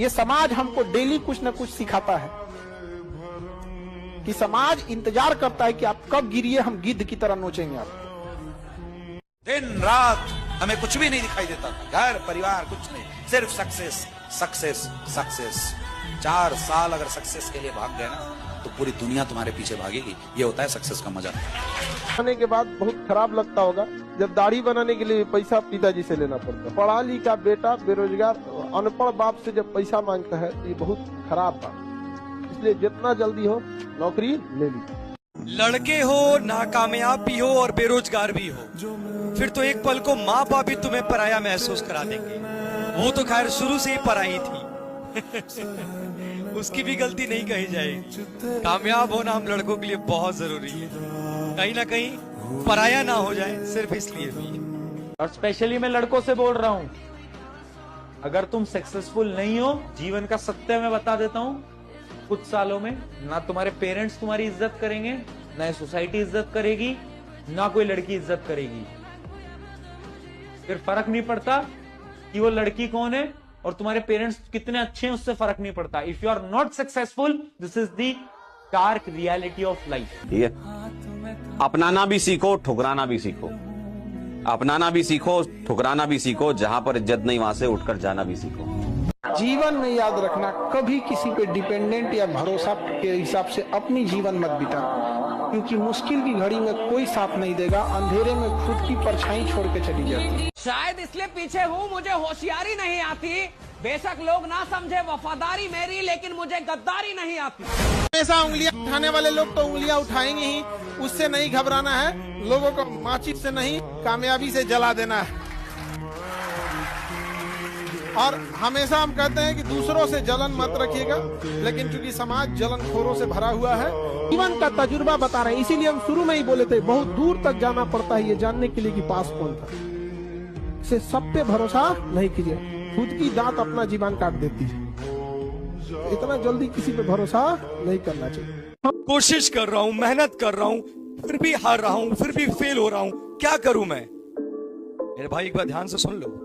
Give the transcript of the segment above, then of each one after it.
ये समाज हमको डेली कुछ न कुछ सिखाता है कि समाज इंतजार करता है कि आप कब गिरिए, हम गिद्ध की तरह नोचेंगे आप। दिन रात हमें कुछ भी नहीं दिखाई देता, घर परिवार कुछ नहीं, सिर्फ सक्सेस सक्सेस सक्सेस। 4 साल अगर सक्सेस के लिए भाग गए ना तो पूरी दुनिया तुम्हारे पीछे भागेगी। ये होता है सक्सेस का मजा। आने के बाद बहुत खराब लगता होगा जब दाढ़ी बनाने के लिए पैसा पिताजी से लेना पड़ता है। पढ़ा लिखा बेटा बेरोजगार अनपढ़ बाप से जब पैसा मांगता है तो ये बहुत खराब बात। इसलिए जितना जल्दी हो नौकरी ले ली। लड़के हो, नाकामयाब भी हो और बेरोजगार भी हो, फिर तो एक पल को माँ बाप भी तुम्हें पराया महसूस करा देंगे। वो तो खैर शुरू से ही पराई थी उसकी भी गलती नहीं कही जाएगी। कामयाब होना हम लड़कों के लिए बहुत जरूरी है, कहीं ना कहीं पराया ना हो जाए, सिर्फ इसलिए भी। और स्पेशली मैं लड़कों से बोल रहा हूं, अगर तुम सक्सेसफुल नहीं हो, जीवन का सत्य मैं बता देता हूं, कुछ सालों में ना तुम्हारे पेरेंट्स तुम्हारी इज्जत करेंगे, ना सोसाइटी इज्जत करेगी, ना कोई लड़की इज्जत करेगी। फिर फर्क नहीं पड़ता कि वो लड़की कौन है और तुम्हारे पेरेंट्स कितने अच्छे हैं, उससे फर्क नहीं पड़ता। If you are not successful, this is the dark reality of life. ठीक है, अपनाना भी सीखो, ठुकराना भी सीखो। अपनाना भी सीखो, ठुकराना भी सीखो। जहां पर इज्जत नहीं वहां से उठकर जाना भी सीखो। जीवन में याद रखना, कभी किसी पे डिपेंडेंट या भरोसा के हिसाब से अपनी जीवन मत बिता, क्योंकि मुश्किल की घड़ी में कोई साथ नहीं देगा। अंधेरे में खुद की परछाई छोड़ के चली जाती। शायद इसलिए पीछे हूँ, मुझे होशियारी नहीं आती। बेशक लोग ना समझे वफादारी मेरी, लेकिन मुझे गद्दारी नहीं आती। हमेशा उंगलियां उठाने वाले लोग तो उंगलियां उठाएंगे ही, उससे नहीं घबराना है। लोगों को माचिस से नहीं, कामयाबी से जला देना है। और हमेशा हम कहते हैं कि दूसरों से जलन मत रखिएगा, लेकिन चूंकि समाज जलनखोरों से भरा हुआ है, जीवन का तजुर्बा बता रहे हैं, इसीलिए हम शुरू में ही बोले थे बहुत दूर तक जाना पड़ता है ये जानने के लिए कि पास कौन था। इसे सब पे भरोसा नहीं कीजिए, खुद की दांत अपना जीवन काट देती है। इतना जल्दी किसी पे भरोसा नहीं करना चाहिए। कोशिश कर रहा हूँ, मेहनत कर रहा हूँ, फिर भी हार रहा हूँ, फिर भी फेल हो रहा हूँ। क्या करूं मैं? मेरे भाई एक बार ध्यान से सुन लो,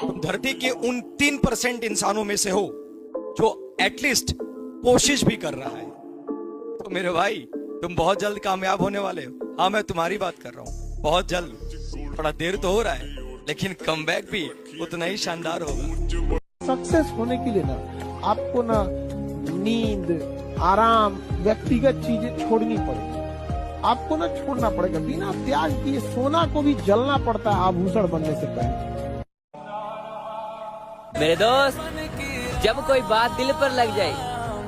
तुम धरती के उन 3% इंसानों में से हो जो एटलीस्ट कोशिश भी कर रहा है। तो मेरे भाई, तुम बहुत जल्द कामयाब होने वाले हो। हाँ, मैं तुम्हारी बात कर रहा हूँ, बहुत जल्द। थोड़ा देर तो हो रहा है, लेकिन कमबैक भी उतना ही शानदार होगा। सक्सेस होने के लिए ना आपको ना नींद, आराम, व्यक्तिगत चीजें छोड़नी पड़ेगी। आपको ना छोड़ना पड़ेगा। बिना त्याग किए सोना को भी जलना पड़ता है आभूषण बनने से पहले। मेरे दोस्त, जब कोई बात दिल पर लग जाए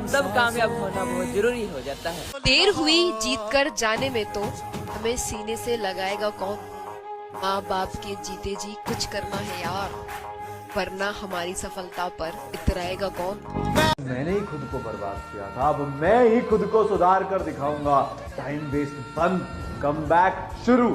तब कामयाब होना बहुत जरूरी हो जाता है। देर हुई जीत कर जाने में तो हमें सीने से लगाएगा कौन। माँ बाप के जीते जी कुछ करना है यार, वरना हमारी सफलता पर इतराएगा कौन। मैंने ही खुद को बर्बाद किया था, अब मैं ही खुद को सुधार कर दिखाऊंगा। टाइम वेस्ट बंद, कम बैक शुरू।